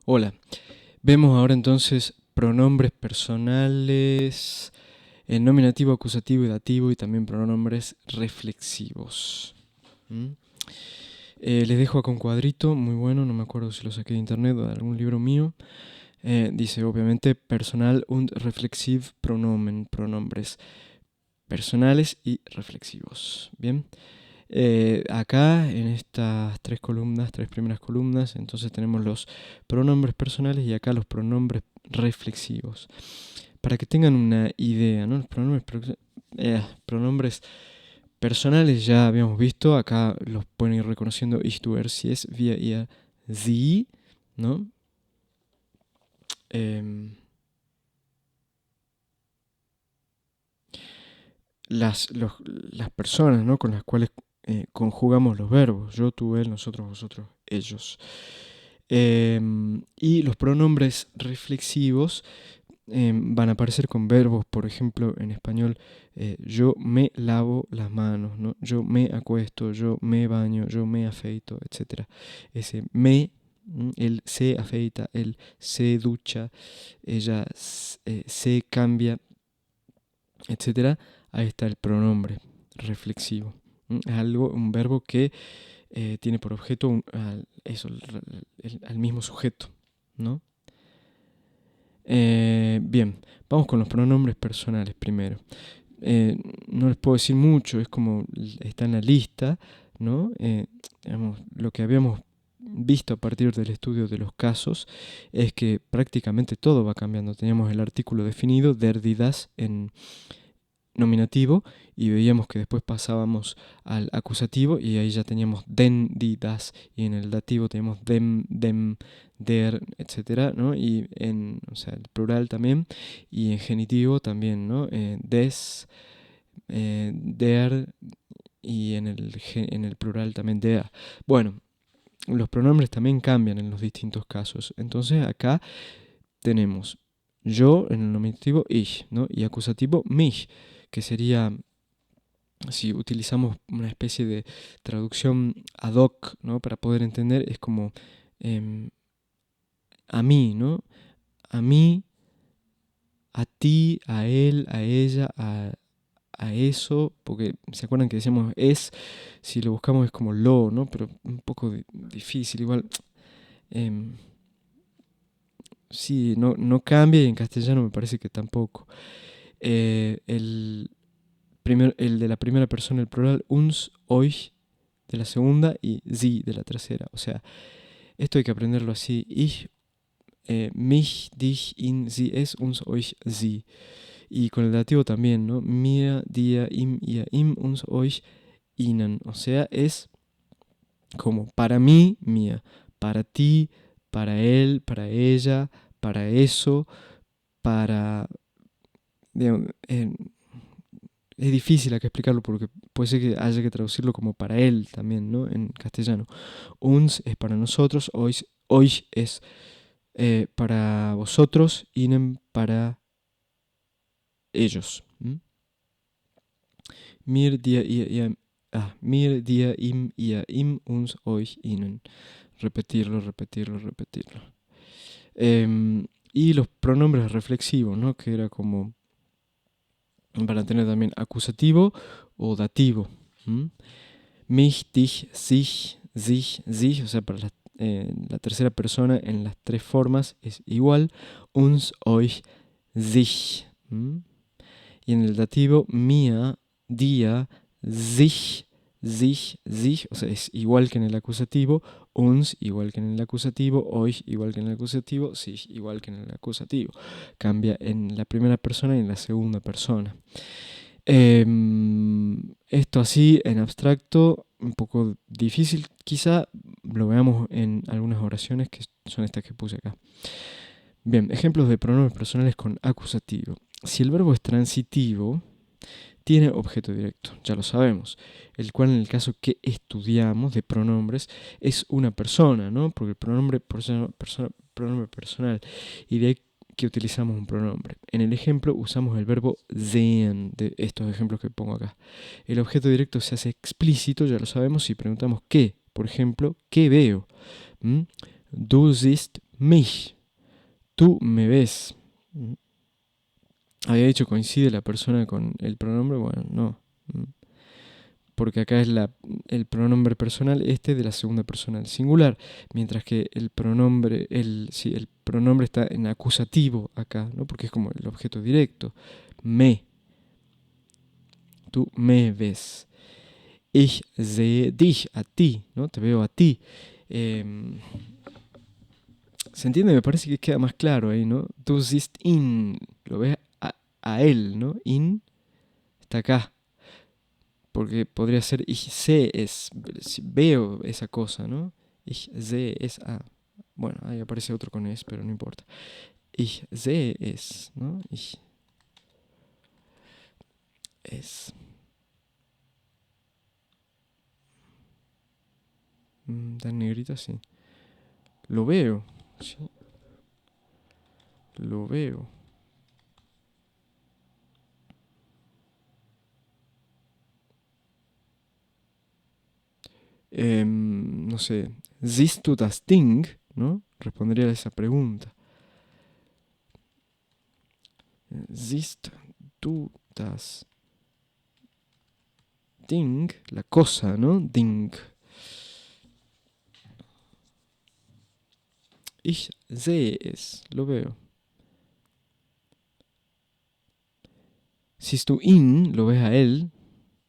Hola, vemos ahora entonces pronombres personales en nominativo, acusativo y dativo y también pronombres reflexivos. ¿Mm? Les dejo acá un cuadrito muy bueno, no me acuerdo si lo saqué de internet o de algún libro mío. Dice obviamente personal und reflexiv pronomen, pronombres personales y reflexivos. Bien. Acá en estas tres columnas, tres primeras columnas, entonces tenemos los pronombres personales y acá los pronombres reflexivos. Para que tengan una idea, ¿no? Los pronombres personales ya habíamos visto, acá los pueden ir reconociendo ich, du, er, sie, es, wir, ihr, sie, ¿no? Em, las personas, ¿no? Con las cuales conjugamos los verbos, yo, tú, él, nosotros, vosotros, ellos. Y los pronombres reflexivos van a aparecer con verbos, por ejemplo, en español, yo me lavo las manos, ¿no? Yo me acuesto, yo me baño, yo me afeito, etc. Ese me, él se afeita, él se ducha, ella se cambia, etc. Ahí está el pronombre reflexivo. Es algo, un verbo que tiene por objeto al mismo sujeto, ¿no? Bien, vamos con los pronombres personales primero. No les puedo decir mucho, es como está en la lista, ¿no? Digamos, lo que habíamos visto a partir del estudio de los casos es que prácticamente todo va cambiando. Teníamos el artículo definido, der, die, das, en nominativo y veíamos que después pasábamos al acusativo y ahí ya teníamos den, die, das y en el dativo teníamos dem, der, etcétera, ¿no? Y en, o sea, el plural también y en genitivo también, ¿no? Des, der y en el plural también der. Bueno, los pronombres también cambian en los distintos casos. Entonces acá tenemos yo en el nominativo ich, ¿no? Y acusativo mich, que sería, si utilizamos una especie de traducción ad hoc, ¿no? Para poder entender, es como a mí, ¿no? A mí, a ti, a él, a ella, a eso, porque se acuerdan que decíamos es, si lo buscamos es como lo, ¿no? Pero un poco difícil, igual. em, sí, no cambia y en castellano me parece que tampoco. El de la primera persona, el plural, uns, euch, de la segunda y sie de la tercera. O sea, esto hay que aprenderlo así. Ich, mich, dich, ihn, sie, es, uns, euch, sie. Y con el dativo también, ¿no? Mir, dir, ihm, ihr, ihm, uns, euch, ihnen. O sea, es como para mí, mía. Para ti, para él, para ella, para eso, para... digamos, es difícil acá explicarlo porque puede ser que haya que traducirlo como para él también, ¿no? En castellano. Uns es para nosotros, euch es para vosotros, ihnen para ellos. Mir, dir, ihr, mir, dir, ihm, ihr, ihm, uns, euch, ihnen. Repetirlo, repetirlo, repetirlo. Y los pronombres reflexivos, ¿no? Que era como para tener también acusativo o dativo. Mich, dich, sich, o sea, para la tercera persona en las tres formas es igual. Uns, euch, sich. Y en el dativo, mia, dia, sich, o sea, es igual que en el acusativo. Uns, igual que en el acusativo. Euch, igual que en el acusativo. Sich, igual que en el acusativo. Cambia en la primera persona y en la segunda persona. Esto así en abstracto, un poco difícil, quizá lo veamos en algunas oraciones que son estas que puse acá. Bien, ejemplos de pronombres personales con acusativo. Si el verbo es transitivo, tiene objeto directo, ya lo sabemos, el cual en el caso que estudiamos de pronombres es una persona, ¿no? Porque el pronombre personal, y de ahí que utilizamos un pronombre. En el ejemplo usamos el verbo sehen, de estos ejemplos que pongo acá. El objeto directo se hace explícito, ya lo sabemos, si preguntamos qué. Por ejemplo, ¿qué veo? Du siehst mich. Tú me ves. Había dicho coincide la persona con el pronombre. Bueno, no. Porque acá es el pronombre personal de la segunda persona del singular, mientras que el pronombre está en acusativo acá, ¿no? Porque es como el objeto directo. Me, tú me ves. Ich sehe dich, a ti, ¿no? Te veo a ti. ¿Se entiende? Me parece que queda más claro ahí, ¿no? Du siehst ihn, lo ves a él, ¿no? In está acá. Porque podría ser ich sehe es, veo esa cosa, ¿no? Ich sehe es bueno, ahí aparece otro con es, pero no importa. Ich sehe es, ¿no? Ich es. Tan negrita, sí. Lo veo, sí. Lo veo. No sé. Siehst du das Ding? ¿No? Respondería a esa pregunta. Siehst du das Ding? La cosa, ¿no? Ding. Ich sehe es, lo veo. Siehst du ihn, lo ves a él,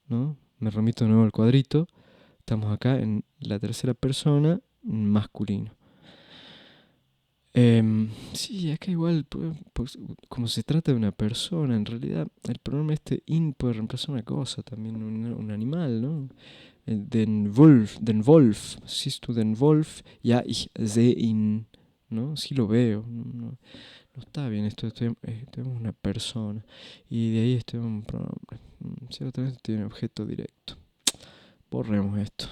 ¿no? Me remito de nuevo al cuadrito. Estamos acá en la tercera persona, masculino. Sí, acá igual, pues, como se trata de una persona, en realidad el pronombre in puede reemplazar una cosa, también un animal, ¿no? Den Wolf, siehst du den Wolf? Ja, ich sehe ihn, ¿no? Sí lo veo, no está bien esto, tenemos una persona, y de ahí estoy un pronombre. Si otra vez tiene objeto directo. Borremos esto.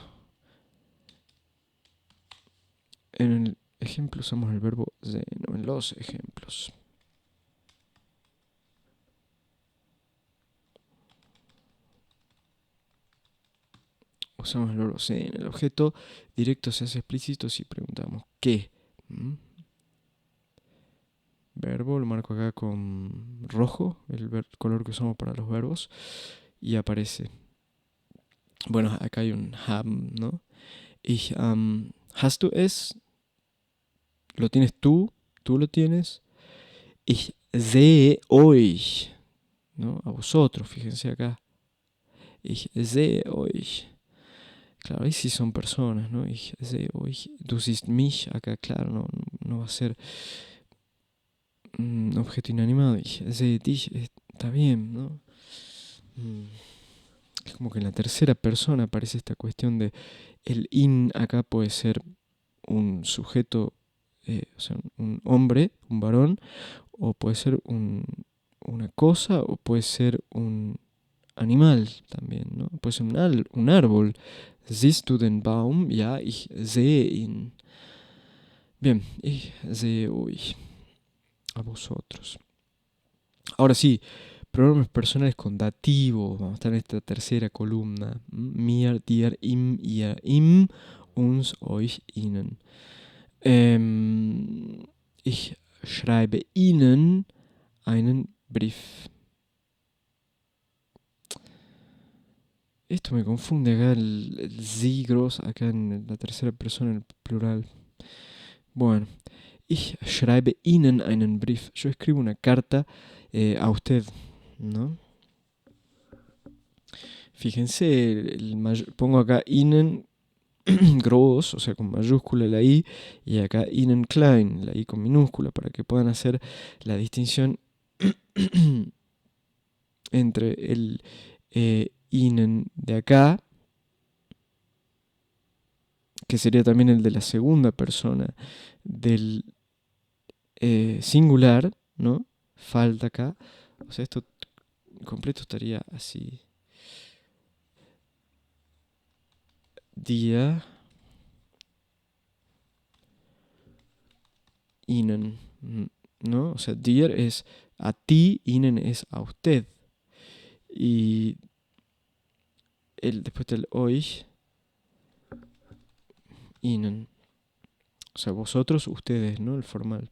En el ejemplo usamos el verbo sehen, en los ejemplos. Usamos el verbo sehen. El objeto directo se hace explícito si preguntamos ¿qué? Verbo, lo marco acá con rojo, el color que usamos para los verbos, y aparece. Bueno, acá hay un haben, ¿no? Ich, hast du es? Lo tienes tú lo tienes. Ich sehe euch, ¿no? A vosotros, fíjense acá. Ich sehe euch. Claro, ahí sí son personas, ¿no? Ich sehe euch. Du siehst mich, acá, claro, no va a ser un objeto inanimado. Ich sehe dich, está bien, ¿no? Es como que en la tercera persona aparece esta cuestión de el in acá puede ser un sujeto, o sea, un hombre, un varón, o puede ser una cosa, o puede ser un animal también, ¿no? Puede ser un árbol. Siehst du den Baum? Ja, ich sehe ihn. Bien, ich sehe euch. A vosotros. Ahora sí, pronombres personales con dativo. Vamos a estar en esta tercera columna. Mir, dir, im, ihr, im, uns, euch, ihnen. Ich schreibe Ihnen einen Brief. Esto me confunde acá el Sie groß, acá en la tercera persona, el plural. Bueno, ich schreibe Ihnen einen Brief. Yo escribo una carta a usted, ¿no? Fíjense, pongo acá Ihnen groß, o sea, con mayúscula la I, y acá Ihnen klein, la I con minúscula, para que puedan hacer la distinción entre el Ihnen de acá, que sería también el de la segunda persona del singular, ¿no? Falta acá. O sea, esto completo estaría así. Dir, Ihnen, ¿no? O sea, dir es a ti, Ihnen es a usted. Y después del euch, Ihnen. O sea, vosotros, ustedes, ¿no? El formal.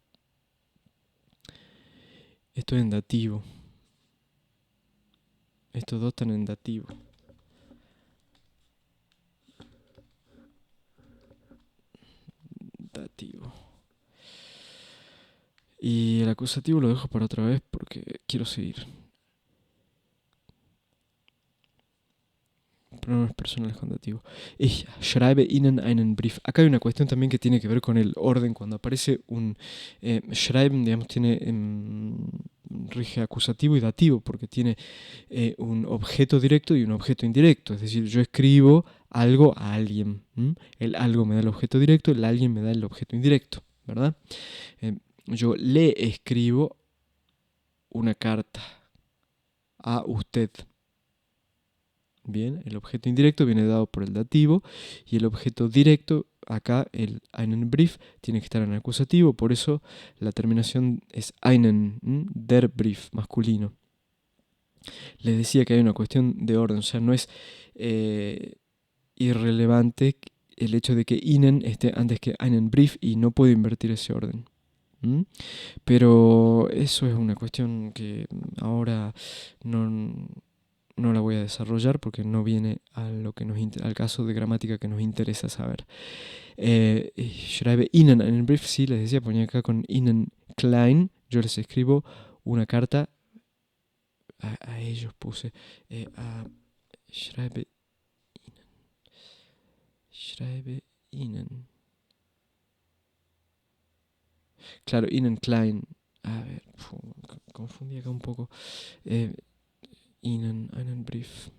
Esto es en dativo. Estos dos están en dativo. Dativo. Y el acusativo lo dejo para otra vez porque quiero seguir. Pronombres personales con dativo. Ich schreibe Ihnen einen Brief. Acá hay una cuestión también que tiene que ver con el orden. Cuando aparece un schreiben, digamos, tiene rige acusativo y dativo, porque tiene un objeto directo y un objeto indirecto. Es decir, yo escribo algo a alguien. El algo me da el objeto directo, el alguien me da el objeto indirecto, ¿verdad? Yo le escribo una carta a usted. Bien, el objeto indirecto viene dado por el dativo y el objeto directo, acá el einen Brief, tiene que estar en acusativo, por eso la terminación es einen, der Brief, masculino. Les decía que hay una cuestión de orden, o sea, no es irrelevante el hecho de que Ihnen esté antes que einen Brief y no puedo invertir ese orden. Pero eso es una cuestión que ahora no la voy a desarrollar porque no viene a lo que al caso de gramática que nos interesa saber. Schreibe Ihnen einen Brief, sí, les decía, ponía acá con Ihnen klein, yo les escribo una carta a ellos, puse Schreibe Ihnen. Claro, Ihnen klein. A ver, confundí acá un poco. Ihnen einen Brief.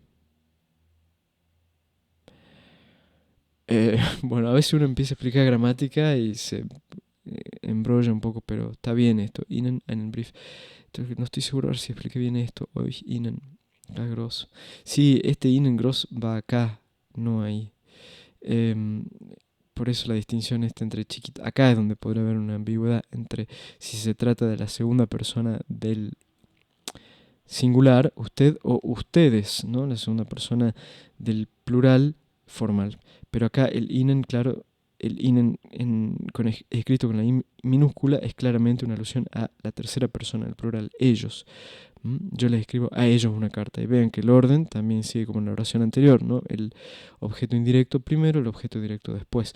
Bueno, a veces uno empieza a explicar gramática y se embrolla un poco, pero está bien esto. Ihnen einen Brief. Entonces, no estoy seguro a ver si expliqué bien esto. Hoy Ihnen gross. Sí, este Ihnen gross va acá, no ahí. Por eso la distinción está entre chiquita. Acá es donde podría haber una ambigüedad entre si se trata de la segunda persona del singular, usted o ustedes, ¿no? La segunda persona del plural formal. Pero acá el Ihnen, claro, el Ihnen escrito con la I minúscula es claramente una alusión a la tercera persona del plural, ellos. Yo les escribo a ellos una carta y vean que el orden también sigue como en la oración anterior, ¿no? El objeto indirecto primero, el objeto directo después.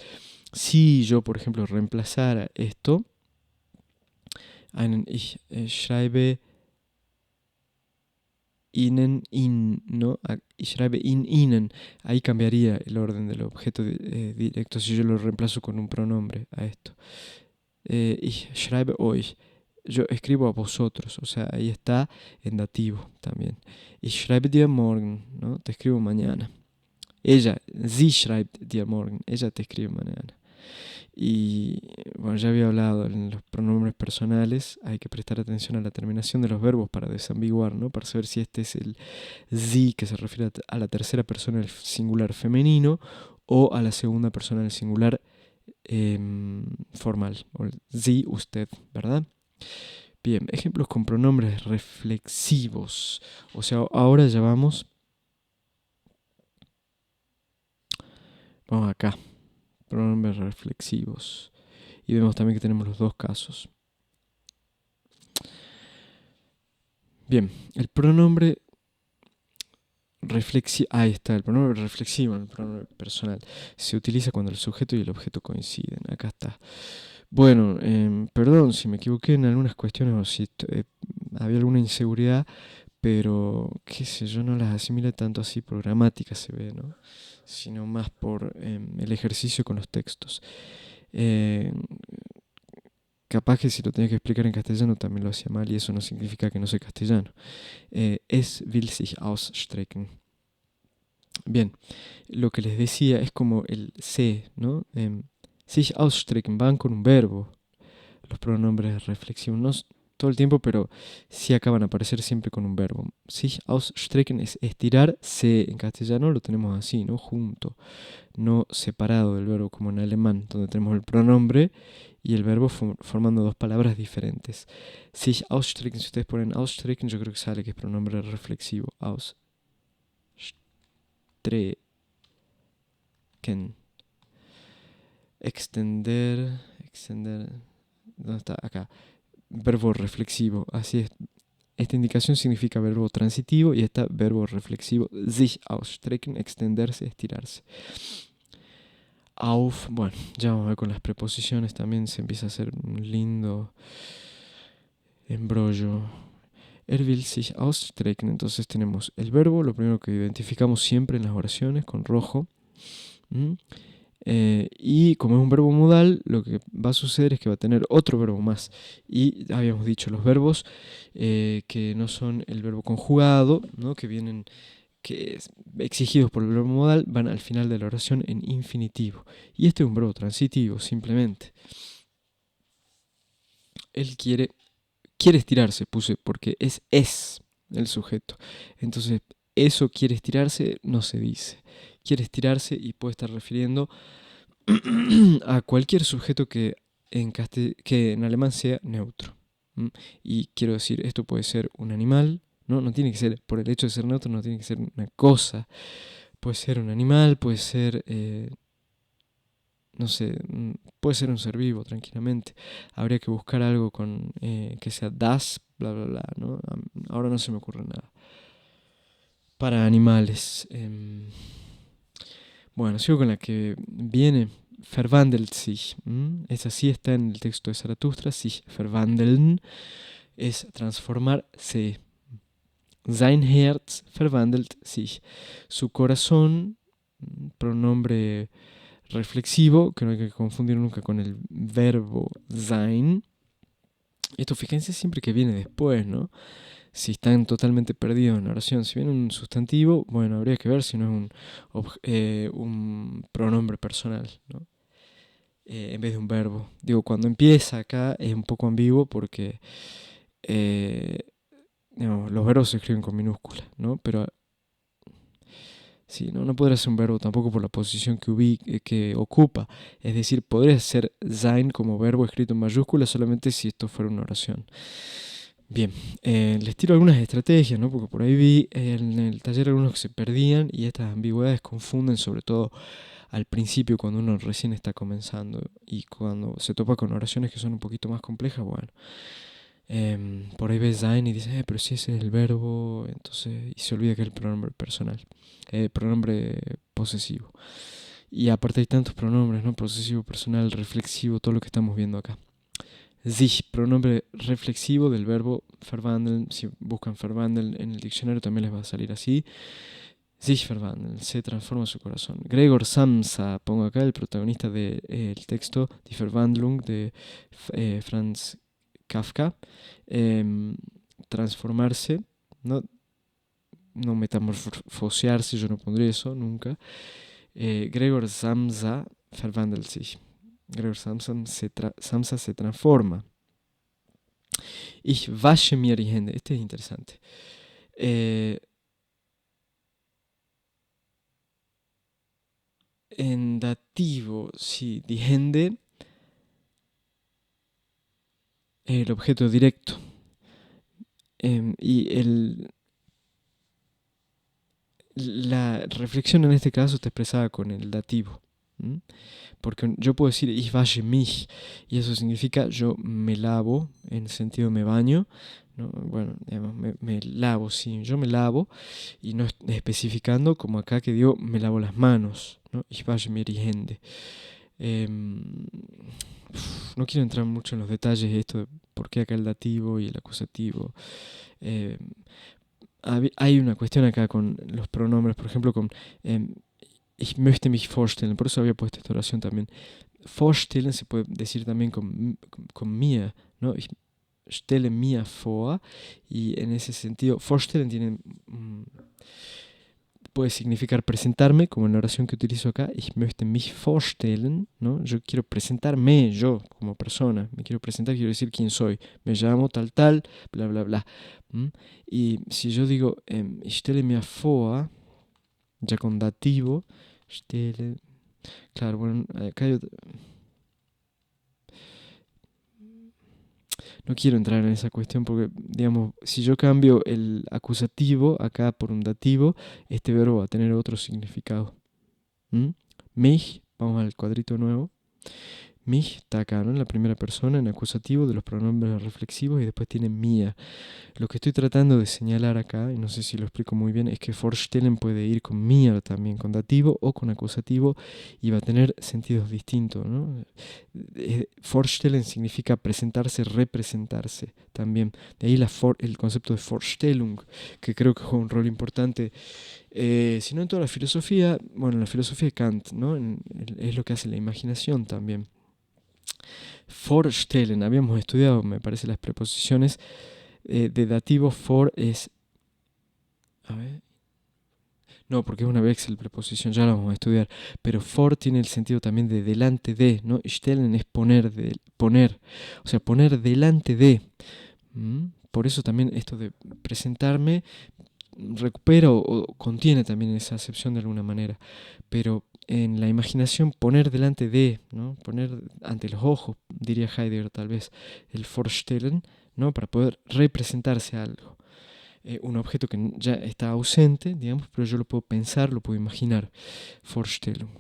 Si yo, por ejemplo, reemplazara esto, ich schreibe Ihnen, ¿no? Ich schreibe Ihnen. Ahí cambiaría el orden del objeto directo si yo lo reemplazo con un pronombre a esto. Ich schreibe euch. Yo escribo a vosotros, o sea, ahí está en dativo también. Ich schreibe dir morgen, ¿no? Te escribo mañana. Ella, sie schreibt dir morgen, ella te escribe mañana. Y bueno, ya había hablado en los pronombres personales, hay que prestar atención a la terminación de los verbos para desambiguar, ¿no? Para saber si este es el sie que se refiere a la tercera persona del singular femenino o a la segunda persona del singular formal, o el sie, usted, ¿verdad? Bien, ejemplos con pronombres reflexivos. O sea, ahora ya vamos acá, pronombres reflexivos. Y vemos también que tenemos los dos casos. Bien, el pronombre reflexivo, ahí está, el pronombre reflexivo, el pronombre personal, se utiliza cuando el sujeto y el objeto coinciden. Acá está. Bueno, perdón si me equivoqué en algunas cuestiones o si había alguna inseguridad, pero qué sé yo, no las asimilé tanto así por gramática se ve, ¿no? Sino más por el ejercicio con los textos. Capaz que si lo tenía que explicar en castellano también lo hacía mal y eso no significa que no sé castellano. Es will sich ausstrecken. Bien, lo que les decía es como el se, ¿no? Sich ausstrecken van con un verbo. Los pronombres reflexivos no todo el tiempo, pero sí acaban a aparecer siempre con un verbo. Sich ausstrecken es estirar, se en castellano lo tenemos así, ¿no? Junto, no separado del verbo como en alemán, donde tenemos el pronombre y el verbo formando dos palabras diferentes. Sich ausstrecken, si ustedes ponen ausstrecken, yo creo que sale que es pronombre reflexivo. Ausstrecken. Extender, extender, ¿dónde está? Acá, verbo reflexivo, así es. Esta indicación significa verbo transitivo y esta verbo reflexivo, sich ausstrecken, extenderse, estirarse. Auf, bueno, ya vamos a ver con las preposiciones también se empieza a hacer un lindo embrollo. Will sich ausstrecken, entonces tenemos el verbo, lo primero que identificamos siempre en las oraciones con rojo. Y como es un verbo modal, lo que va a suceder es que va a tener otro verbo más. Y habíamos dicho los verbos que no son el verbo conjugado, ¿no? Que vienen exigidos por el verbo modal, van al final de la oración en infinitivo. Y este es un verbo transitivo, simplemente. Él quiere estirarse, puse, porque es el sujeto. Entonces, eso quiere estirarse no se dice. Quiere estirarse y puede estar refiriendo a cualquier sujeto que en alemán sea neutro. Y quiero decir, esto puede ser un animal, no tiene que ser, por el hecho de ser neutro, no tiene que ser una cosa. Puede ser un animal, puede ser, no sé, puede ser un ser vivo tranquilamente. Habría que buscar algo con que sea das, bla, bla, bla, ¿no? Ahora no se me ocurre nada. Para animales. Bueno, sigo con la que viene. Verwandelt sich. Esa sí está en el texto de Zaratustra. Sich verwandeln es transformarse. Sein Herz verwandelt sich. Su corazón, pronombre reflexivo, que no hay que confundir nunca con el verbo sein. Esto fíjense siempre que viene después, ¿no? Si están totalmente perdidos en la oración, si viene un sustantivo, bueno, habría que ver si no es un pronombre personal, ¿no? En vez de un verbo. Digo, cuando empieza acá es un poco ambiguo porque los verbos se escriben con minúsculas, ¿no? Pero sí, no podría ser un verbo tampoco por la posición que ocupa. Es decir, podría ser sein como verbo escrito en mayúsculas solamente si esto fuera una oración. Bien, les tiro algunas estrategias, ¿no? Porque por ahí vi en el taller algunos que se perdían y estas ambigüedades confunden, sobre todo al principio cuando uno recién está comenzando y cuando se topa con oraciones que son un poquito más complejas, bueno. Por ahí ves sein y dices, pero si ese es el verbo, entonces, y se olvida que es el pronombre personal, pronombre posesivo. Y aparte hay tantos pronombres, ¿no? Posesivo, personal, reflexivo, todo lo que estamos viendo acá. Sich, pronombre reflexivo del verbo verwandeln. Si buscan verwandeln en el diccionario también les va a salir así. Sich verwandeln, se transforma su corazón. Gregor Samsa, pongo acá el protagonista del texto Die Verwandlung de Franz Kafka. Transformarse, no metamorfosearse, yo no pondré eso nunca. Gregor Samsa verwandelt sich. Gregor Samsa se transforma. Ich wasche mir die Hände. Este es interesante. En dativo, sí, die Hände, el objeto directo. Y la reflexión en este caso está expresada con el dativo. Porque yo puedo decir ich wasche mich y eso significa yo me lavo, en sentido me baño, ¿no? Bueno, digamos, me lavo, sí, yo me lavo y no especificando como acá que digo me lavo las manos, ¿no? Ich wasche mir die Hände. No quiero entrar mucho en los detalles de esto de por qué acá el dativo y el acusativo. Hay una cuestión acá con los pronombres, por ejemplo con ich möchte mich vorstellen, por eso había puesto esta oración también. Vorstellen se puede decir también con mir, ¿no? Ich stelle mir vor, y en ese sentido, vorstellen puede significar presentarme, como en la oración que utilizo acá, ich möchte mich vorstellen, ¿no? Yo quiero presentarme, yo como persona, me quiero presentar, quiero decir quién soy, me llamo tal, bla, bla, bla. Y si yo digo, ich stelle mir vor, ya con dativo, stelle, claro, bueno, acá hay no quiero entrar en esa cuestión porque, digamos, si yo cambio el acusativo acá por un dativo, este verbo va a tener otro significado. Mich, vamos al cuadrito nuevo. Mich está acá, ¿no? En la primera persona, en acusativo de los pronombres reflexivos y después tiene mía. Lo que estoy tratando de señalar acá, y no sé si lo explico muy bien, es que vorstellen puede ir con mir también, con dativo o con acusativo, y va a tener sentidos distintos, ¿no? Vorstellen significa presentarse, representarse también. De ahí el concepto de Vorstellung, que creo que juega un rol importante, si no en toda la filosofía, bueno, en la filosofía de Kant, ¿no? Es lo que hace la imaginación también. Vorstellen, habíamos estudiado, me parece, las preposiciones de dativo. For es... A ver... No, porque es una Wechsel preposición, ya la vamos a estudiar. Pero for tiene el sentido también de delante de, ¿no? Stellen es poner, poner. O sea, poner delante de. Por eso también esto de presentarme recupera o contiene también esa acepción de alguna manera. Pero en la imaginación, poner delante de, ¿no? Poner ante los ojos, diría Heidegger tal vez, el vorstellen, ¿no? Para poder representarse algo. Un objeto que ya está ausente, digamos, pero yo lo puedo pensar, lo puedo imaginar. Vorstellung.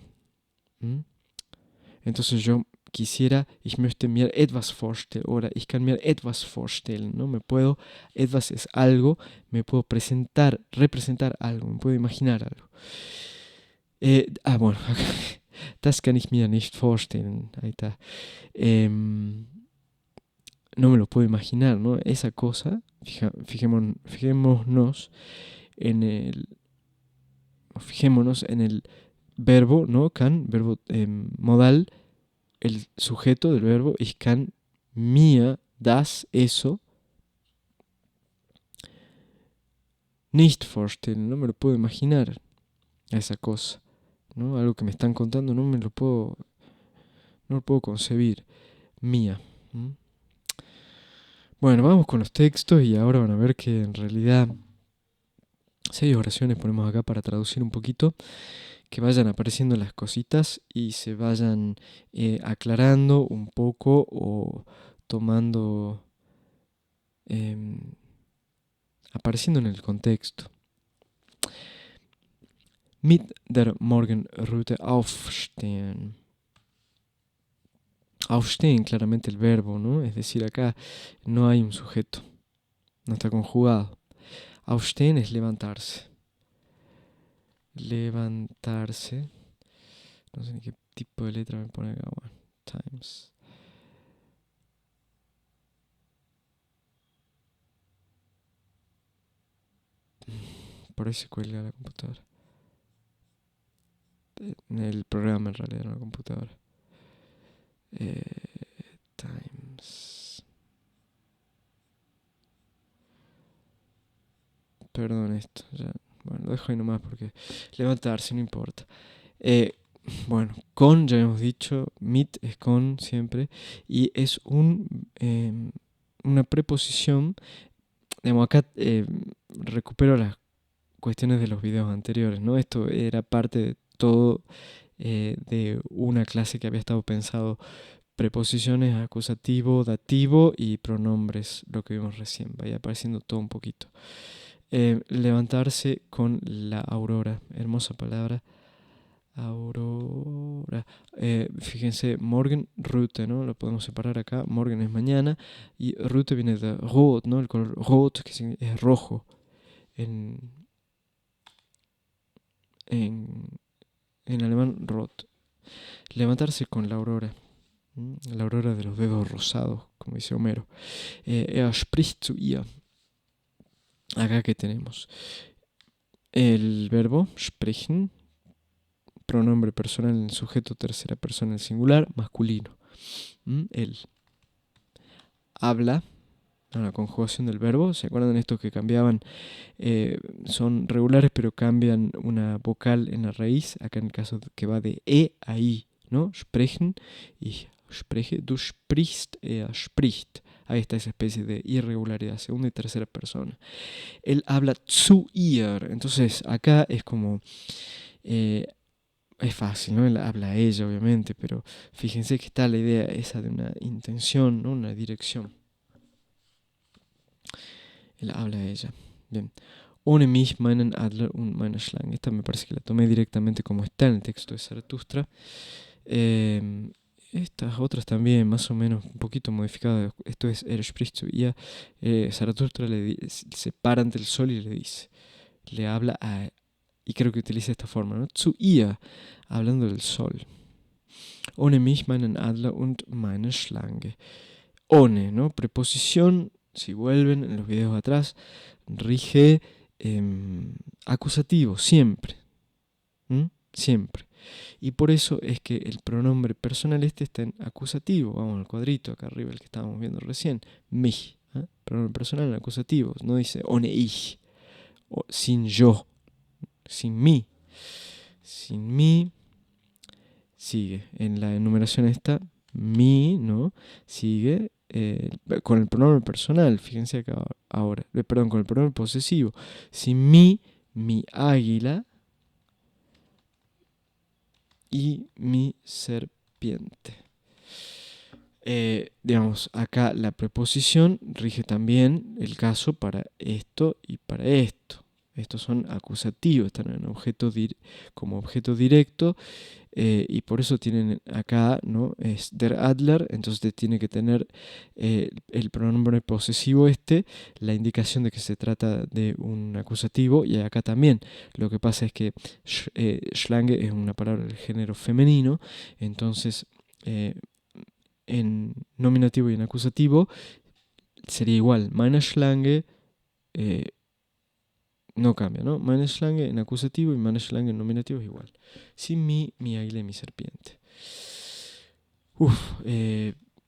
Entonces yo quisiera, ich möchte mir etwas vorstellen, oder ich kann mir etwas vorstellen, ¿no? Etwas es algo, me puedo presentar, representar algo, me puedo imaginar algo. Bueno, das kann ich mir nicht vorstellen, ahí está. No me lo puedo imaginar, ¿no? Esa cosa, fijémonos en el verbo, ¿no? Kann, verbo modal, el sujeto del verbo, ich kann mir das, eso, nicht vorstellen, no me lo puedo imaginar, a esa cosa, ¿no? Algo que me están contando, no lo puedo concebir, mía. Bueno, vamos con los textos y ahora van a ver que en realidad 6 oraciones ponemos acá para traducir un poquito, que vayan apareciendo las cositas y se vayan aclarando un poco o tomando, apareciendo en el contexto. Mit der Morgenröte aufstehen. Aufstehen, claramente el verbo, ¿no? Es decir, acá no hay un sujeto, no está conjugado. Aufstehen es levantarse. Levantarse. No sé ni qué tipo de letra me pone acá. Bueno, times. Por ahí se cuelga la computadora. El programa en realidad, no la computadora. Times. Perdón esto. Ya. Bueno, lo dejo ahí nomás porque levantarse no importa. Bueno, con, ya hemos dicho, mit es con siempre, y es una preposición. Digamos, acá recupero las cuestiones de los videos anteriores, ¿no? Esto era parte de todo, de una clase que había estado pensado: preposiciones, acusativo, dativo y pronombres, lo que vimos recién. Vaya apareciendo todo un poquito. Levantarse con la aurora, hermosa palabra. Aurora. Fíjense, Morgenröte, ¿no? Lo podemos separar acá. Morgen es mañana y Röte viene de rot, ¿no? El color rot, que es rojo en, en, en alemán rot. Levantarse con la aurora. La aurora de los dedos rosados, como dice Homero. Spricht zu ihr. Acá que tenemos el verbo sprechen, pronombre personal en el sujeto, tercera persona en el singular, masculino. Él habla, la conjugación del verbo. ¿Se acuerdan estos que cambiaban? Son regulares, pero cambian una vocal en la raíz. Acá en el caso que va de E a I, ¿no? Sprechen, ich spreche, du sprichst, spricht. Ahí está esa especie de irregularidad, segunda y tercera persona. Él habla zu ihr. Entonces acá es como... es fácil, ¿no? Él habla a ella, obviamente, pero fíjense que está la idea esa de una intención, ¿no? Una dirección. Él habla a ella. Bien. Ohne mich, meinen Adler und meine Schlange. Esta me parece que la tomé directamente como está en el texto de Zaratustra. estas otras también, más o menos, un poquito modificadas. Esto es, spricht zu ihr. Zaratustra se para ante el sol y le dice, le habla a, y creo que utiliza esta forma, ¿no? Zu ihr, hablando del sol. Ohne mich, meinen Adler und meine Schlange. Ohne, ¿no? Preposición, si vuelven en los videos atrás, rige acusativo, siempre. Siempre. Y por eso es que el pronombre personal está en acusativo. Vamos al cuadrito acá arriba, el que estábamos viendo recién. Mich. Pronombre personal en acusativo. No dice ohne ich. O sin yo. Sin mí. Sin mí. Sigue. En la enumeración está mi, ¿no? Sigue con el pronombre personal. Fíjense acá ahora. Perdón, con el pronombre posesivo. Sin mí, mi águila y mi serpiente. Digamos, acá la preposición rige también el caso para esto y para esto. Estos son acusativos, están en como objeto directo, y por eso tienen acá, ¿no? Es der Adler, entonces tiene que tener el pronombre posesivo la indicación de que se trata de un acusativo, y acá también. Lo que pasa es que Schlange es una palabra del género femenino, entonces en nominativo y en acusativo sería igual. Meine Schlange no cambia, ¿no? Meine Schlange en acusativo y meine Schlange en nominativo es igual. Sin mí, mi águila y mi serpiente.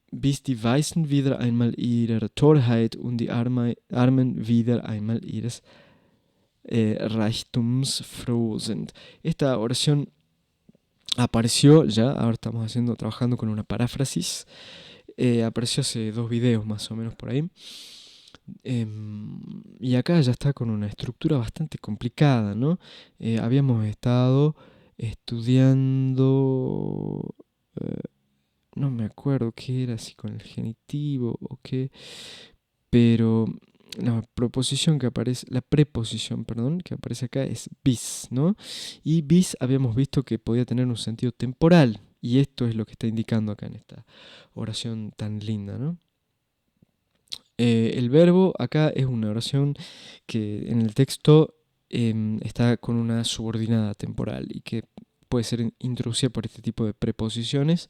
Bis die Weißen wieder einmal ihrer Torheit und die Armen wieder einmal ihres Reichtums froh sind. Esta oración apareció ya, ahora estamos trabajando con una paráfrasis. Apareció hace 2 videos más o menos por ahí. Y acá ya está con una estructura bastante complicada, ¿no? Habíamos estado estudiando, no me acuerdo qué era, si con el genitivo o qué, pero la preposición que aparece, la preposición, perdón, que aparece acá es bis, ¿no? Y bis habíamos visto que podía tener un sentido temporal, y esto es lo que está indicando acá en esta oración tan linda, ¿no? El verbo acá es una oración que en el texto está con una subordinada temporal y que puede ser introducida por este tipo de preposiciones.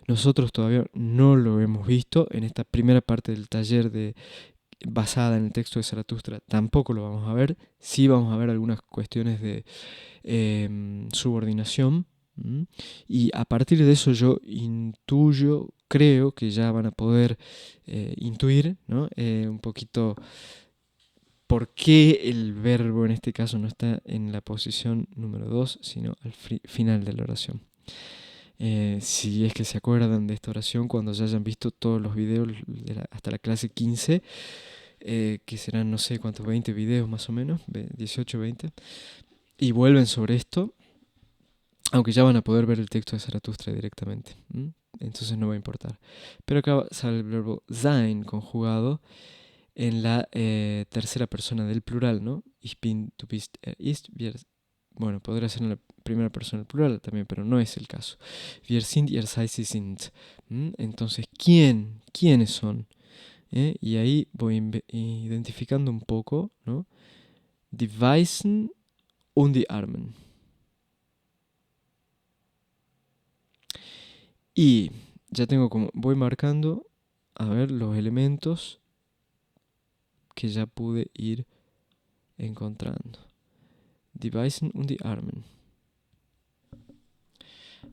Nosotros todavía no lo hemos visto en esta primera parte del taller basada en el texto de Zaratustra. Tampoco lo vamos a ver. Sí vamos a ver algunas cuestiones de subordinación. Y a partir de eso yo creo que ya van a poder intuir, ¿no? Un poquito por qué el verbo en este caso no está en la posición número 2, sino al final de la oración. Si es que se acuerdan de esta oración cuando ya hayan visto todos los videos hasta la clase 15, que serán no sé cuántos, 20 videos más o menos, 18, 20, y vuelven sobre esto, aunque ya van a poder ver el texto de Zaratustra directamente. Entonces no va a importar. Pero acá sale el verbo sein conjugado en la tercera persona del plural, ¿no? Ich bin, du bist, ist, wir. Bueno, podría ser en la primera persona del plural también, pero no es el caso. Wir sind, ihr seid, sie sind. Entonces, ¿quiénes son? Y ahí voy identificando un poco, ¿no? Die Weißen und die Armen. Y ya tengo voy marcando, a ver, los elementos que ya pude ir encontrando. Die Weißen und die Armen.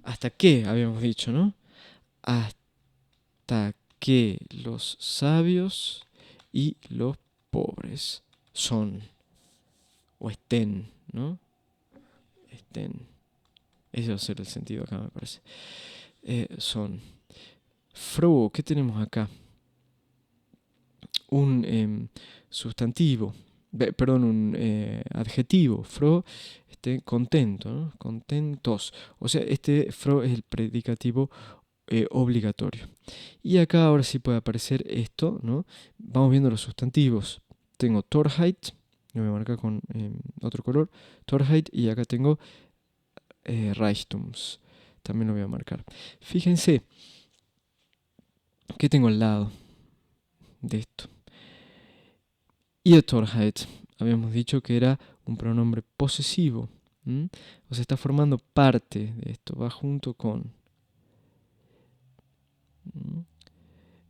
¿Hasta qué habíamos dicho, no? Hasta que los sabios y los pobres son, o estén, ¿no? Estén. Ese va a ser el sentido acá, me parece. Son. Froh, ¿qué tenemos acá? Un sustantivo, perdón, un adjetivo. Froh, contento, ¿no? Contentos. O sea, froh es el predicativo obligatorio. Y acá ahora sí puede aparecer esto, ¿no? Vamos viendo los sustantivos. Tengo Torheit, lo voy a marcar con otro color, Torheit, y acá tengo Reichtums, también lo voy a marcar. Fíjense ¿Qué tengo al lado de esto? Ihr Torheit, habíamos dicho que era un pronombre posesivo. O sea, está formando parte de esto, va junto con.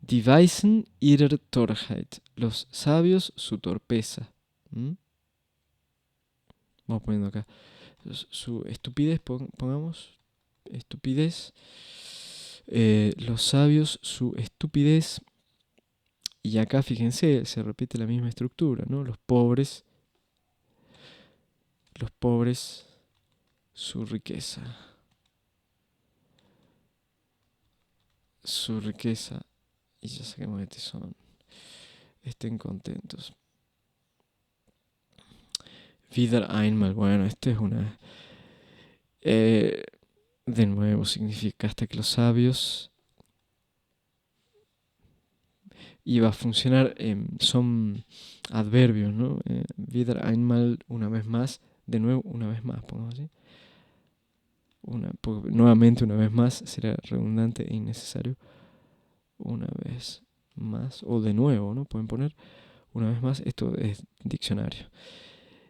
Die Weisen ihrer Torheit, los sabios su torpeza. Vamos poniendo acá. Su estupidez, pongamos. Estupidez. Los sabios su estupidez. Y acá fíjense, se repite la misma estructura, ¿no? Los pobres, su riqueza. Su riqueza. Y ya saquemos este son. Estén contentos. Wieder einmal. Bueno, este es una. De nuevo, significa hasta que los sabios. Y va a funcionar. Son adverbios, ¿no? Wieder einmal, una vez más. De nuevo, una vez más, pongamos así. Nuevamente, una vez más, será redundante e innecesario. Una vez más. O de nuevo, ¿no? Pueden poner una vez más. Esto es diccionario.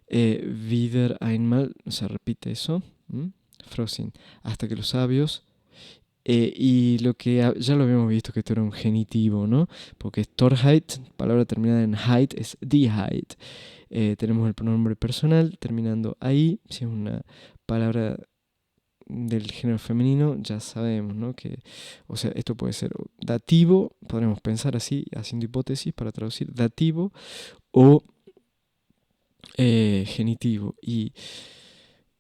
Wieder einmal, se repite eso. Frosin, hasta que los sabios. Y lo que ya lo habíamos visto que esto era un genitivo, ¿no? Porque Torheit, palabra terminada en heit, es die heit. Tenemos el pronombre personal terminando ahí. Si es una palabra del género femenino, ya sabemos, ¿no? Que, o sea, esto puede ser dativo, podremos pensar así, haciendo hipótesis para traducir dativo o genitivo. Y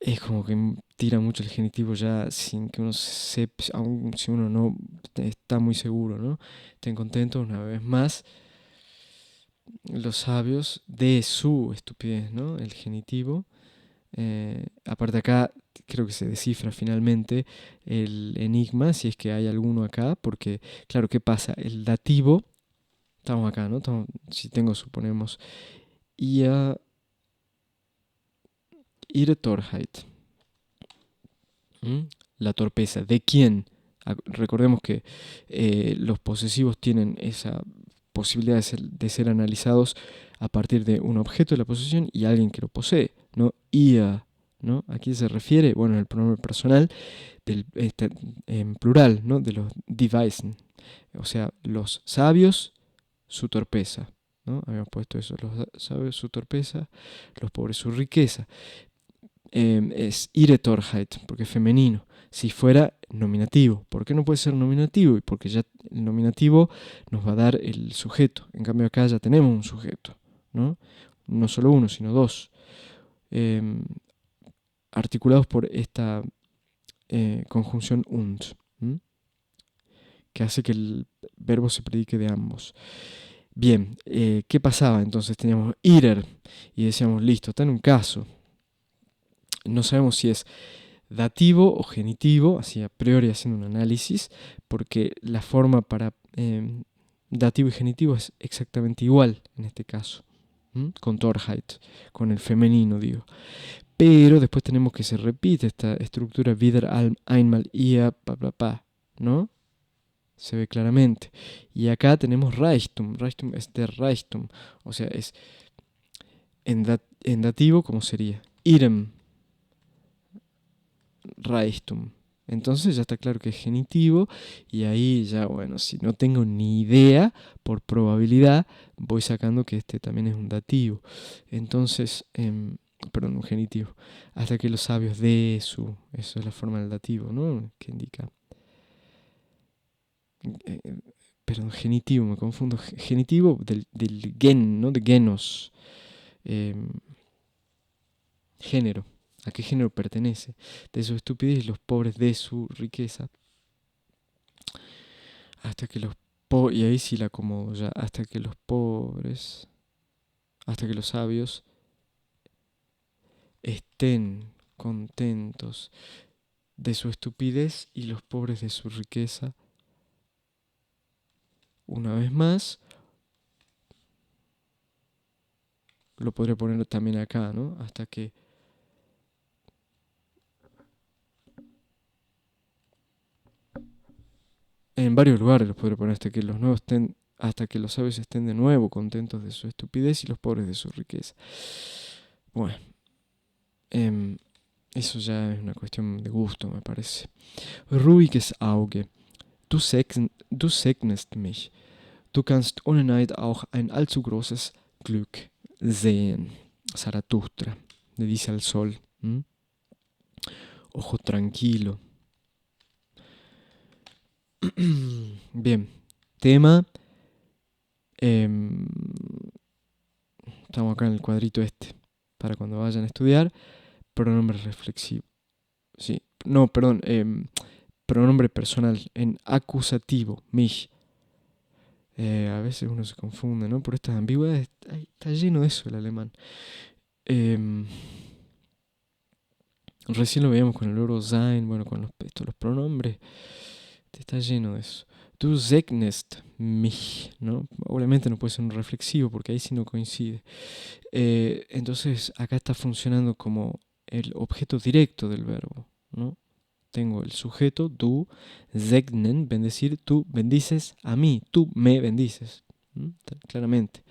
es como que tira mucho el genitivo ya sin que uno sepa, aun si uno no está muy seguro, ¿no? Estén contentos una vez más los sabios de su estupidez, ¿no? El genitivo. Aparte acá creo que se descifra finalmente el enigma, si es que hay alguno acá, porque claro, ¿qué pasa? El dativo, estamos acá, ¿no? Si tengo, suponemos, ihre Torheit. La torpeza. ¿De quién? Recordemos que los posesivos tienen esa posibilidad de ser analizados a partir de un objeto de la posesión y alguien que lo posee, ¿no? Ihr, ¿no? Aquí se refiere, bueno, el pronombre personal en plural, ¿no? De los die Weisen, o sea, los sabios, su torpeza, ¿no? Habíamos puesto eso, los sabios, su torpeza, los pobres, su riqueza. Es ihre Torheit, porque es femenino. Si fuera nominativo, ¿por qué no puede ser nominativo? Y porque ya el nominativo nos va a dar el sujeto. En cambio acá ya tenemos un sujeto, ¿no? No solo uno, sino dos. Articulados por esta conjunción und, que hace que el verbo se predique de ambos. Bien, ¿qué pasaba? Entonces teníamos ihrer y decíamos, listo, está en un caso. No sabemos si es dativo o genitivo, así a priori haciendo un análisis, porque la forma para dativo y genitivo es exactamente igual en este caso, con Torheit, con el femenino, digo. Pero después tenemos que se repite esta estructura wieder einmal ia ¿no? Se ve claramente. Y acá tenemos Reichtum. Reichtum es der Reichtum. O sea, es en dativo, ¿cómo sería? Irem Reichtum. Entonces ya está claro que es genitivo y ahí ya, bueno, si no tengo ni idea, por probabilidad, voy sacando que este también es un dativo. Entonces, perdón, un genitivo. Hasta que los sabios de su, eso es la forma del dativo, ¿no? Que indica. Perdón, genitivo, me confundo. Genitivo del gen, ¿no? De genos. Género. ¿A qué género pertenece? De su estupidez, los pobres de su riqueza. Hasta que los y ahí sí la acomodo ya. Hasta que los pobres, hasta que los sabios estén contentos de su estupidez y los pobres de su riqueza. Una vez más, lo podré poner también acá, ¿no? Hasta que varios lugares los podré poner hasta que los sabios estén de nuevo contentos de su estupidez y los pobres de su riqueza. Bueno, eso ya es una cuestión de gusto, me parece. Ruhiges Auge, du segnest mich. Du kannst ohne Neid auch ein allzu großes Glück sehen. Zaratustra, le dice al sol. Ojo tranquilo. Bien, tema. Estamos acá en el cuadrito este. Para cuando vayan a estudiar, pronombre reflexivo. Sí, no, perdón. Pronombre personal en acusativo, mich. A veces uno se confunde, ¿no? Por estas ambigüedades. Está lleno de eso el alemán. Recién lo veíamos con el verbo sein, bueno, con los pronombres. Está lleno de eso. Du segnest mich, ¿no? Obviamente no puede ser un reflexivo porque ahí sí no coincide. Entonces acá está funcionando como el objeto directo del verbo, ¿no? Tengo el sujeto, du, segnen, bendecir, tú bendices a mí, tú me bendices, claramente.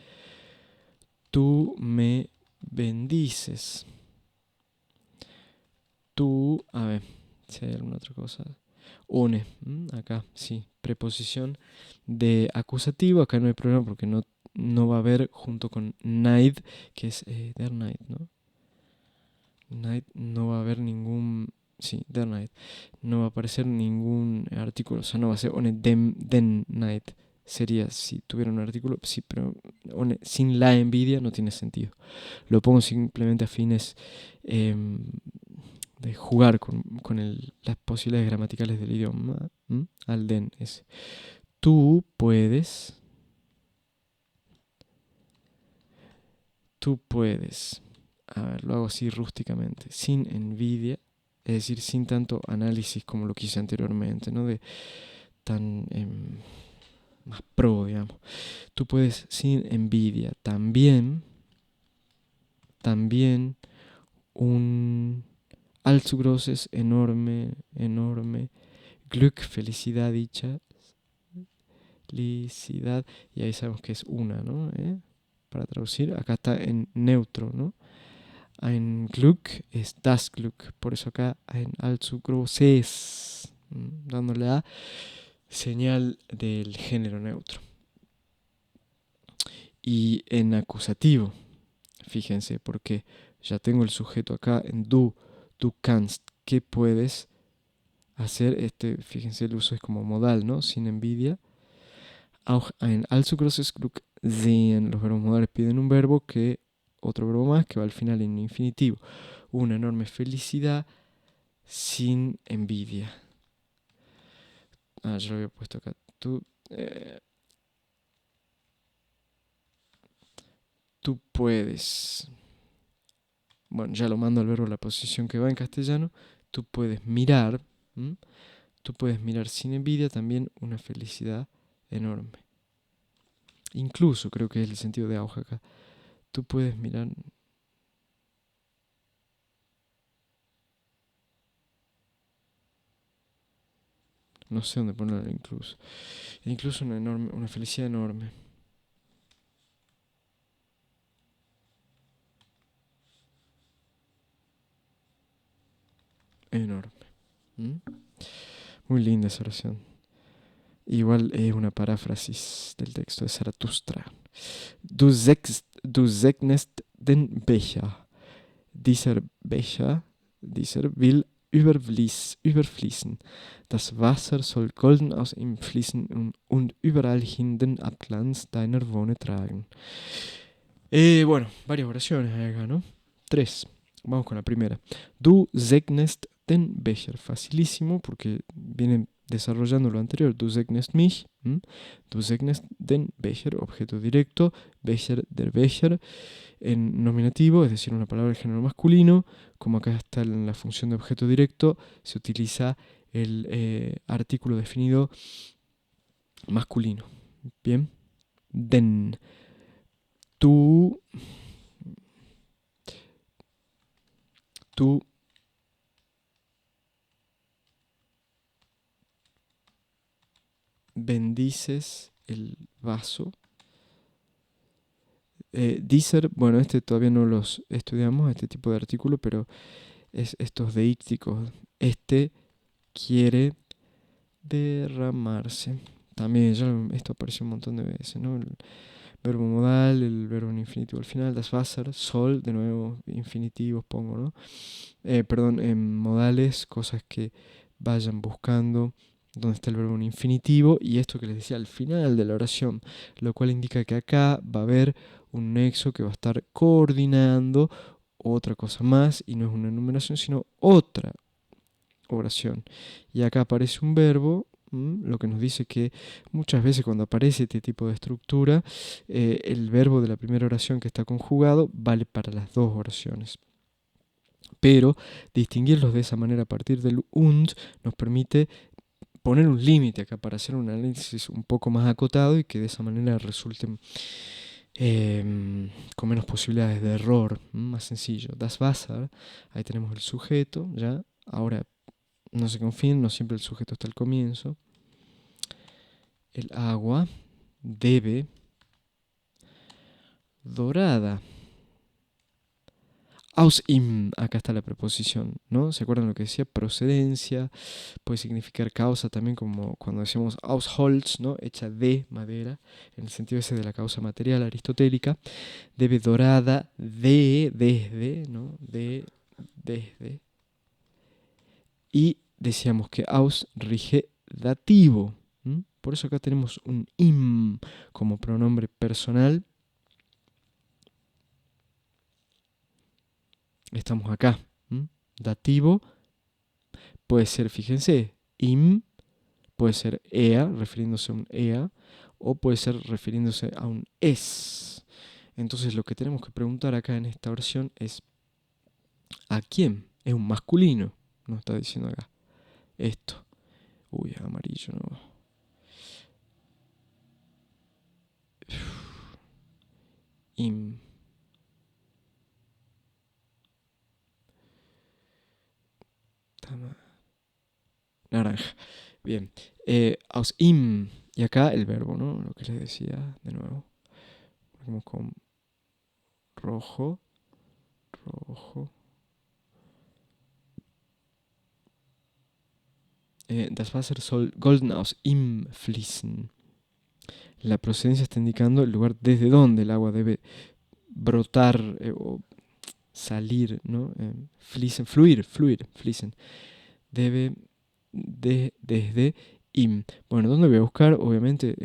Tú me bendices. Tú, a ver, si hay alguna otra cosa. Une, acá, sí, preposición de acusativo, acá no hay problema porque no va a haber junto con neid, que es der Neid, ¿no? Neid no va a haber ningún, sí, der Neid, no va a aparecer ningún artículo, o sea, no va a ser one dem, den Neid, sería si tuviera un artículo, sí, pero one, sin la envidia no tiene sentido. Lo pongo simplemente a fines de jugar con las posibilidades gramaticales del idioma. Al den ese. Tú puedes. A ver, lo hago así rústicamente. Sin envidia. Es decir, sin tanto análisis como lo que hice anteriormente, ¿no? De tan más pro, digamos. Tú puedes sin envidia. También un allzu großes, enorme, Glück, felicidad, dicha, felicidad, y ahí sabemos que es una, ¿no? Para traducir, acá está en neutro, ¿no? Ein Glück es das Glück, por eso acá ein allzu großes, dándole la señal del género neutro. Y en acusativo, fíjense, porque ya tengo el sujeto acá en du kannst, ¿qué puedes hacer? Fíjense, el uso es como modal, ¿no? Sin envidia. Auch ein allzu großes Glück sehen. Los verbos modales piden un verbo otro verbo más que va al final en infinitivo. Una enorme felicidad sin envidia. Yo lo había puesto acá. Tú puedes. Bueno, ya lo mando al verbo a la posición que va en castellano. Tú puedes mirar. Tú puedes mirar sin envidia también una felicidad enorme. Incluso creo que es el sentido de auge acá. Tú puedes mirar. No sé dónde ponerlo incluso. Incluso una felicidad enorme. Enorme. Muy linda esa oración. Igual es una paráfrasis del texto de Zaratustra. Du segnest den Becher. Dieser Becher, will überfließen. Das Wasser soll golden aus ihm fließen und überall hin den Abglanz deiner Wohne tragen. Bueno, varias oraciones acá, ¿no? 3. Vamos con la primera. Du segnest den Becher. Facilísimo porque vienen desarrollando lo anterior. Du segnest mich. Du segnest den Becher. Objeto directo. Becher, der Becher. En nominativo, es decir, una palabra de género masculino. Como acá está en la función de objeto directo, se utiliza el artículo definido masculino. Bien. Den. Tú bendices el vaso. Dieser, bueno, este todavía no los estudiamos, este tipo de artículo, pero es estos deícticos. Este quiere derramarse. También esto apareció un montón de veces, ¿no? El verbo modal, el verbo en infinitivo al final, das Wasser, soll, de nuevo infinitivos pongo, ¿no? Perdón, en modales, cosas que vayan buscando donde está el verbo en infinitivo, y esto que les decía al final de la oración, lo cual indica que acá va a haber un nexo que va a estar coordinando otra cosa más, y no es una enumeración, sino otra oración. Y acá aparece un verbo, lo que nos dice que muchas veces cuando aparece este tipo de estructura, el verbo de la primera oración que está conjugado vale para las dos oraciones. Pero distinguirlos de esa manera a partir del und nos permite poner un límite acá para hacer un análisis un poco más acotado y que de esa manera resulten con menos posibilidades de error, más sencillo. Das Wasser, ahí tenemos el sujeto, ya. Ahora, no se confíen, no siempre el sujeto está al comienzo. El agua debe dorada. Aus ihm, acá está la preposición, ¿no? ¿Se acuerdan lo que decía? Procedencia, puede significar causa también, como cuando decíamos aus Holz, ¿no? Hecha de madera, en el sentido ese de la causa material aristotélica. Debe dorada, desde, ¿no? Desde. Y decíamos que aus rige dativo. Por eso acá tenemos un im como pronombre personal. Estamos acá. Dativo puede ser, fíjense, im, puede ser ea, refiriéndose a un ea, o puede ser refiriéndose a un es. Entonces lo que tenemos que preguntar acá en esta oración es ¿a quién? Es un masculino, nos está diciendo acá. Esto. Uy, amarillo, no. Im. Naranja. Bien. Aus ihm. Y acá el verbo, ¿no? Lo que les decía de nuevo. Ponemos con rojo. Rojo. Das Wasser soll golden aus ihm fließen. La procedencia está indicando el lugar desde donde el agua debe brotar o salir, ¿no? Fließen, fluir, fließen. Debe desde im. Bueno, ¿dónde voy a buscar? Obviamente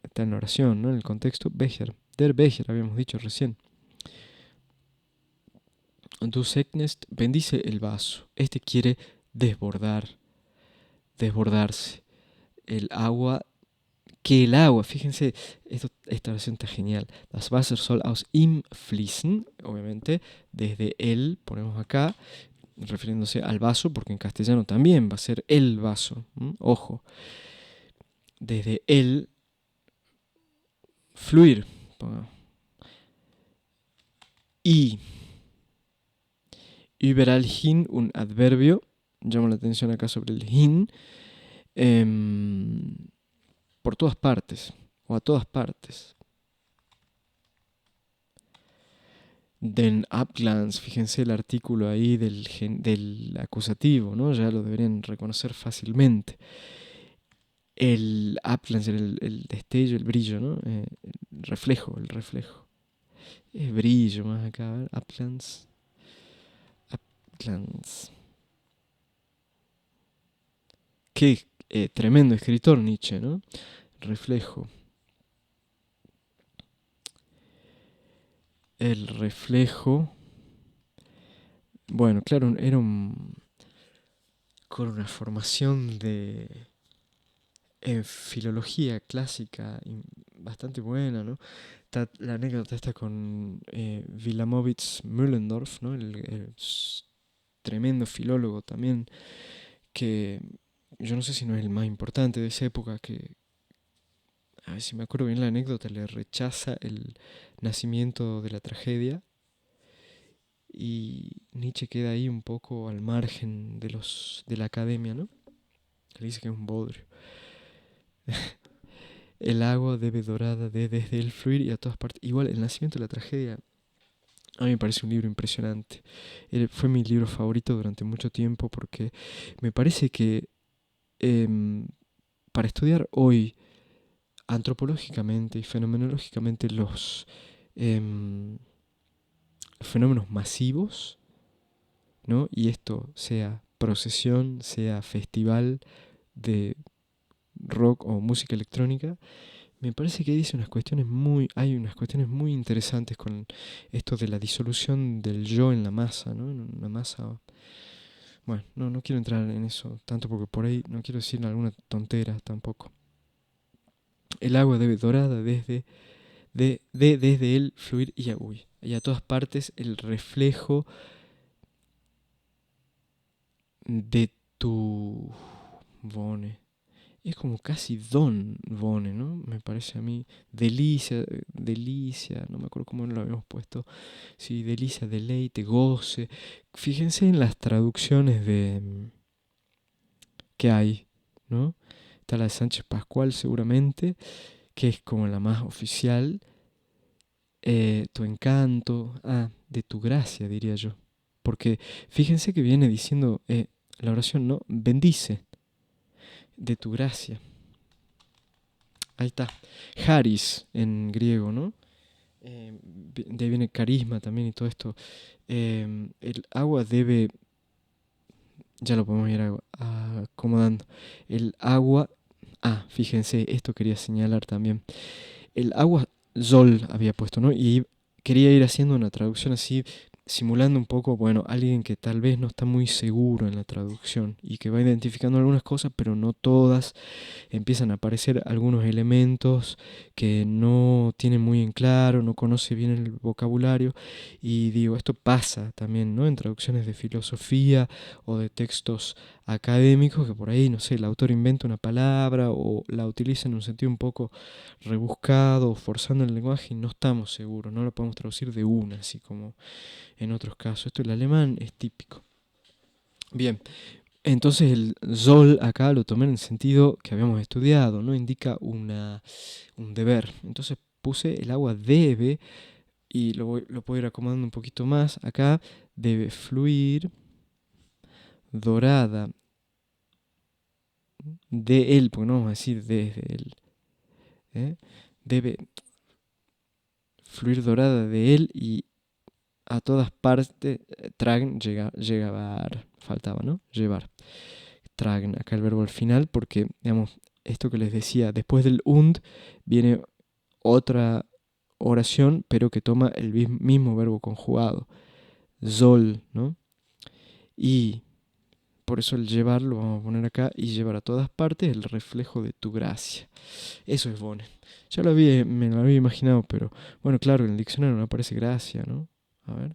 está en la oración, ¿no? En el contexto, Becher. Der Becher, habíamos dicho recién. Du segnest, bendice el vaso. Este quiere desbordarse. El agua, fíjense, esta oración está genial. Das Wasser soll aus ihm fließen, obviamente, desde él, ponemos acá, refiriéndose al vaso, porque en castellano también va a ser el vaso. Ojo, desde él, fluir. Y überall hin, un adverbio, llamo la atención acá sobre el hin, por todas partes, o a todas partes. Den Uplands, fíjense el artículo ahí del acusativo, ¿no? Ya lo deberían reconocer fácilmente. El Uplands, el destello, el brillo, ¿no? El reflejo. Es brillo más acá, a ver, Uplands. Qué tremendo escritor Nietzsche, ¿no? Reflejo. El reflejo. Bueno, claro, era con una formación en filología clásica bastante buena, ¿no? Está la anécdota está con Wilamowitz Müllendorf, ¿no? El tremendo filólogo también, que yo no sé si no es el más importante de esa época, que, a ver si me acuerdo bien la anécdota, le rechaza el nacimiento de la tragedia y Nietzsche queda ahí un poco al margen de la academia, ¿no? Le dice que es un bodrio. El agua debe dorada desde el fluir y a todas partes. Igual, El nacimiento de la tragedia, a mí me parece un libro impresionante. Fue mi libro favorito durante mucho tiempo porque me parece que em, para estudiar hoy antropológicamente y fenomenológicamente em, los fenómenos masivos, ¿no? Y esto sea procesión, sea festival de rock o música electrónica, me parece que hay unas cuestiones muy interesantes con esto de la disolución del yo en la masa, ¿no? En una masa. Bueno, no quiero entrar en eso tanto porque por ahí no quiero decir alguna tontera tampoco. El agua debe dorada desde él fluir y a todas partes el reflejo de tu Bone. Es como casi Don Bone, ¿no? Me parece a mí. Delicia, no me acuerdo cómo lo habíamos puesto. Sí, delicia, deleite, goce. Fíjense en las traducciones que hay, ¿no? Está la de Sánchez Pascual seguramente, que es como la más oficial. Tu encanto, de tu gracia, diría yo. Porque fíjense que viene diciendo la oración, ¿no? Bendice de tu gracia. Ahí está. Charis en griego, ¿no? De ahí viene carisma también y todo esto. El agua debe, ya lo podemos ir acomodando. El agua, fíjense, esto quería señalar también. El agua, Zol había puesto, ¿no? Y quería ir haciendo una traducción así, simulando un poco, bueno, alguien que tal vez no está muy seguro en la traducción y que va identificando algunas cosas, pero no todas. Empiezan a aparecer algunos elementos que no tiene muy en claro, no conoce bien el vocabulario y digo, esto pasa también, ¿no? En traducciones de filosofía o de textos académicos que por ahí, no sé, el autor inventa una palabra o la utiliza en un sentido un poco rebuscado o forzando el lenguaje y no estamos seguros, no lo podemos traducir de una, así como en otros casos. Esto el alemán es típico. Bien, entonces el Zoll acá lo tomé en el sentido que habíamos estudiado, ¿no? Indica un deber. Entonces puse el agua debe, y lo puedo ir acomodando un poquito más. Acá debe fluir dorada de él, porque no vamos a decir desde él. ¿Eh? Debe fluir dorada de él y a todas partes tragen, llevar, faltaba, ¿no? Llevar. Tragen acá el verbo al final porque, digamos, esto que les decía, después del und viene otra oración, pero que toma el mismo verbo conjugado, soll, ¿no? Y por eso el llevar lo vamos a poner acá y llevar a todas partes el reflejo de tu gracia. Eso es Bonen. Me lo había imaginado, pero bueno, claro, en el diccionario no aparece gracia, ¿no? A ver.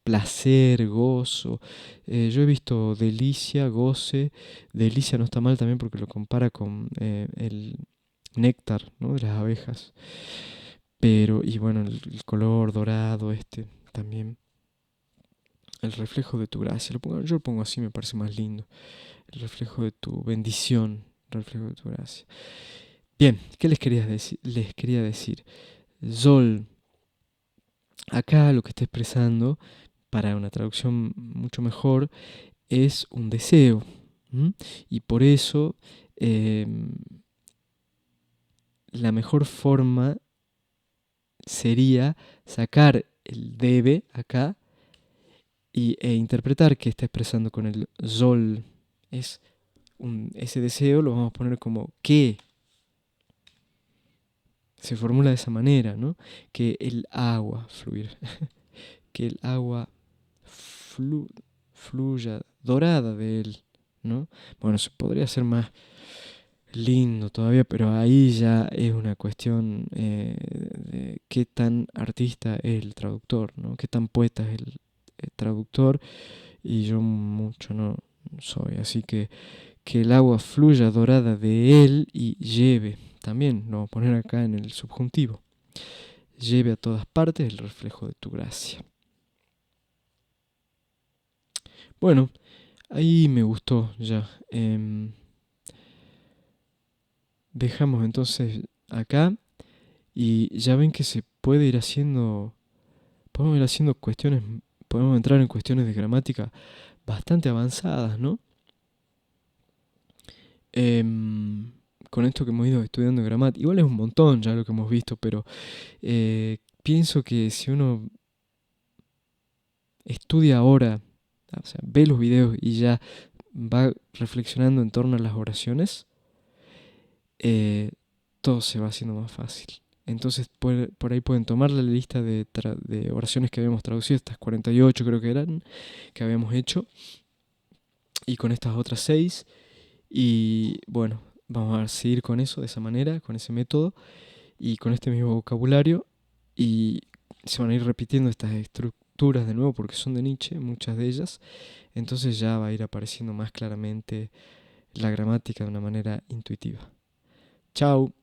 Placer, gozo. Yo he visto delicia, goce. Delicia no está mal también porque lo compara con el néctar, ¿no? De las abejas. Pero, y bueno, el color dorado también. El reflejo de tu gracia. Yo lo pongo así, me parece más lindo. El reflejo de tu bendición. El reflejo de tu gracia. Bien, ¿qué les quería decir? Sol, acá lo que está expresando, para una traducción mucho mejor, es un deseo. ¿M? Y por eso la mejor forma sería sacar el debe acá e interpretar que está expresando con el sol. Ese deseo lo vamos a poner como que. Se formula de esa manera, ¿no? Que el agua fluir. Que el agua fluya dorada de él, ¿no? Bueno, se podría hacer más lindo todavía, pero ahí ya es una cuestión de qué tan artista es el traductor, ¿no? Qué tan poeta es el traductor, y yo mucho no soy, así que el agua fluya dorada de él y lleve, también lo vamos a poner acá en el subjuntivo, lleve a todas partes el reflejo de tu gracia. Bueno, ahí me gustó ya. dejamos entonces acá y ya ven que se puede ir haciendo, podemos ir haciendo cuestiones, podemos entrar en cuestiones de gramática bastante avanzadas, ¿no? Em, con esto que hemos ido estudiando gramática, igual es un montón ya lo que hemos visto, pero pienso que si uno estudia ahora, o sea, ve los videos y ya va reflexionando en torno a las oraciones, eh, todo se va haciendo más fácil. Entonces por ahí pueden tomar la lista de oraciones que habíamos traducido, estas 48 creo que eran, que habíamos hecho, y con estas otras 6, y bueno, vamos a seguir con eso, de esa manera, con ese método, y con este mismo vocabulario, y se van a ir repitiendo estas estructuras de nuevo porque son de Nietzsche, muchas de ellas, entonces ya va a ir apareciendo más claramente la gramática de una manera intuitiva. Chao.